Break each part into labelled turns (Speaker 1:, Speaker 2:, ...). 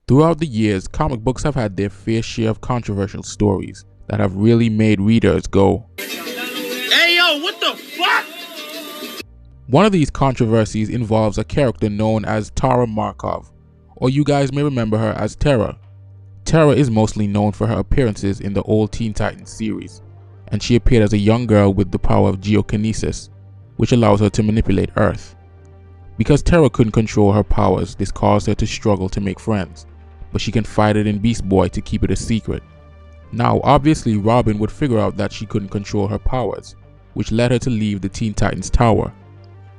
Speaker 1: Throughout the years, comic books have had their fair share of controversial stories that have really made readers go,
Speaker 2: "Hey yo, what the fuck?"
Speaker 1: One of these controversies involves a character known as Tara Markov, or you guys may remember her as Terra. Terra is mostly known for her appearances in the old Teen Titans series, and she appeared as a young girl with the power of geokinesis, which allows her to manipulate Earth. Because Terra couldn't control her powers, this caused her to struggle to make friends, but she confided in Beast Boy to keep it a secret. Now, obviously Robin would figure out that she couldn't control her powers, which led her to leave the Teen Titans Tower.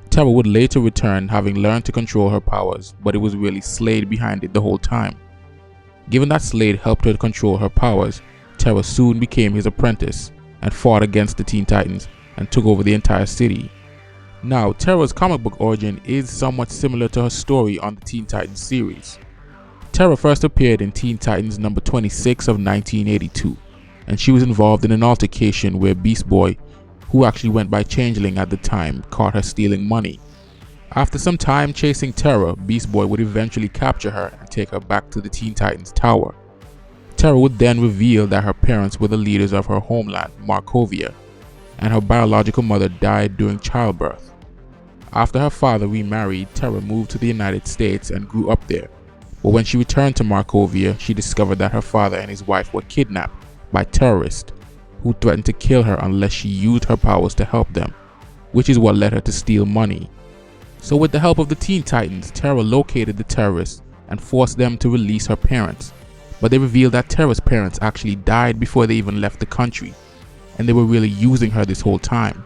Speaker 1: Terra would later return, having learned to control her powers, but it was really Slade behind it the whole time. Given that Slade helped her to control her powers, Terra soon became his apprentice and fought against the Teen Titans and took over the entire city. Now, Terra's comic book origin is somewhat similar to her story on the Teen Titans series. Terra first appeared in Teen Titans number 26 of 1982, and she was involved in an altercation where Beast Boy, who actually went by Changeling at the time, caught her stealing money. After some time chasing Terra, Beast Boy would eventually capture her and take her back to the Teen Titans Tower. Terra would then reveal that her parents were the leaders of her homeland, Markovia, and her biological mother died during childbirth. After her father remarried, Terra moved to the United States and grew up there. But when she returned to Markovia, she discovered that her father and his wife were kidnapped by terrorists who threatened to kill her unless she used her powers to help them, which is what led her to steal money. So with the help of the Teen Titans, Terra located the terrorists and forced them to release her parents. But they revealed that Terra's parents actually died before they even left the country, and they were really using her this whole time.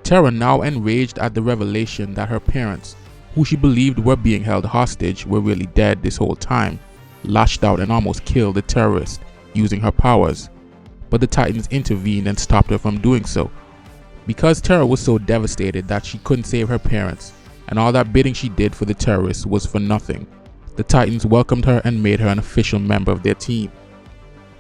Speaker 1: Terra, now enraged at the revelation that her parents, who she believed were being held hostage, were really dead this whole time, lashed out and almost killed the terrorist using her powers. But the Titans intervened and stopped her from doing so. Because Terra was so devastated that she couldn't save her parents, and all that bidding she did for the terrorists was for nothing, the Titans welcomed her and made her an official member of their team.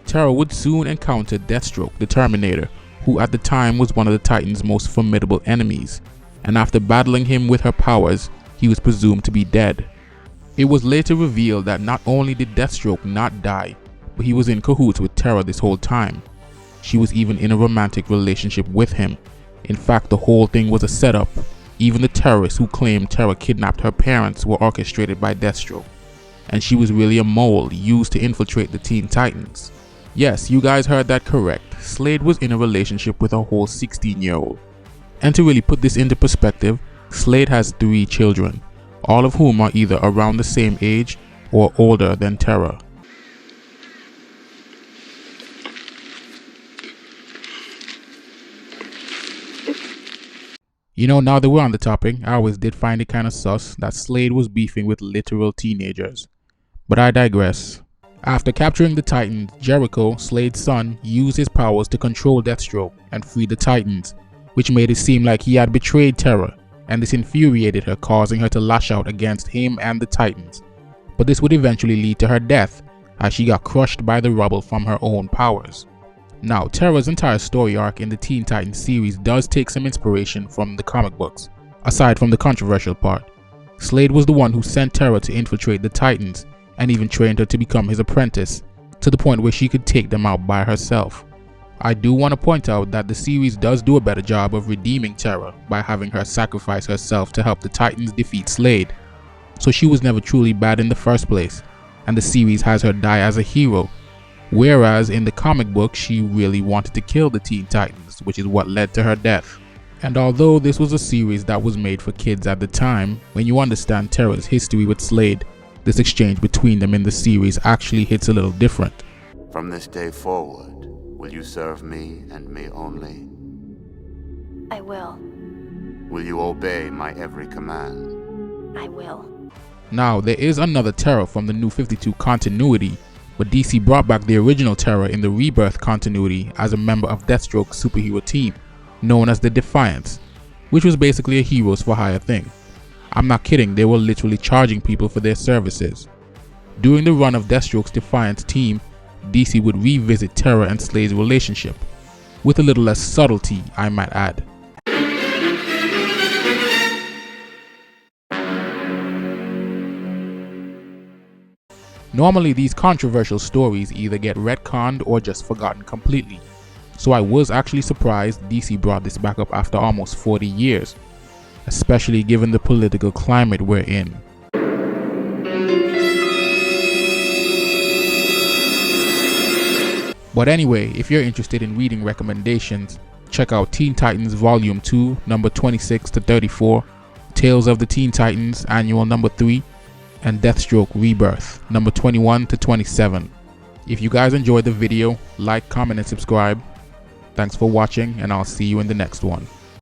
Speaker 1: Terra would soon encounter Deathstroke, the Terminator, who at the time was one of the Titans' most formidable enemies, and after battling him with her powers, he was presumed to be dead. It was later revealed that not only did Deathstroke not die, but he was in cahoots with Terra this whole time. She was even in a romantic relationship with him. In fact, the whole thing was a setup. Even the terrorists who claimed Terra kidnapped her parents were orchestrated by Deathstroke, and she was really a mole used to infiltrate the Teen Titans. Yes, you guys heard that correct. Slade was in a relationship with a whole 16-year-old. And to really put this into perspective, Slade has 3 children, all of whom are either around the same age or older than Terra. You know, now that we're on the topic, I always did find it kinda sus that Slade was beefing with literal teenagers. But I digress. After capturing the Titans, Jericho, Slade's son, used his powers to control Deathstroke and free the Titans, which made it seem like he had betrayed Terra, and this infuriated her, causing her to lash out against him and the Titans. But this would eventually lead to her death, as she got crushed by the rubble from her own powers. Now, Terra's entire story arc in the Teen Titans series does take some inspiration from the comic books, aside from the controversial part. Slade was the one who sent Terra to infiltrate the Titans, and even trained her to become his apprentice, to the point where she could take them out by herself. I do want to point out that the series does do a better job of redeeming Terra by having her sacrifice herself to help the Titans defeat Slade, so she was never truly bad in the first place, and the series has her die as a hero, whereas in the comic book she really wanted to kill the Teen Titans, which is what led to her death. And although this was a series that was made for kids at the time, when you understand Terra's history with Slade, this exchange between them in the series actually hits a little different.
Speaker 3: From this day forward, will you serve me and me only?
Speaker 4: I will.
Speaker 3: Will you obey my every command?
Speaker 4: I will.
Speaker 1: Now, there is another Terra from the New 52 continuity, but DC brought back the original Terra in the Rebirth continuity as a member of Deathstroke's superhero team, known as the Defiance, which was basically a heroes for hire thing. I'm not kidding, they were literally charging people for their services. During the run of Deathstroke's Defiance team, DC would revisit Terra and Slade's relationship, with a little less subtlety, I might add. Normally these controversial stories either get retconned or just forgotten completely, so I was actually surprised DC brought this back up after almost 40 years, especially given the political climate we're in. But anyway, if you're interested in reading recommendations, check out Teen Titans Volume 2, number 26 to 34, Tales of the Teen Titans, Annual number 3, and Deathstroke Rebirth, number 21 to 27. If you guys enjoyed the video, like, comment, and subscribe. Thanks for watching, and I'll see you in the next one.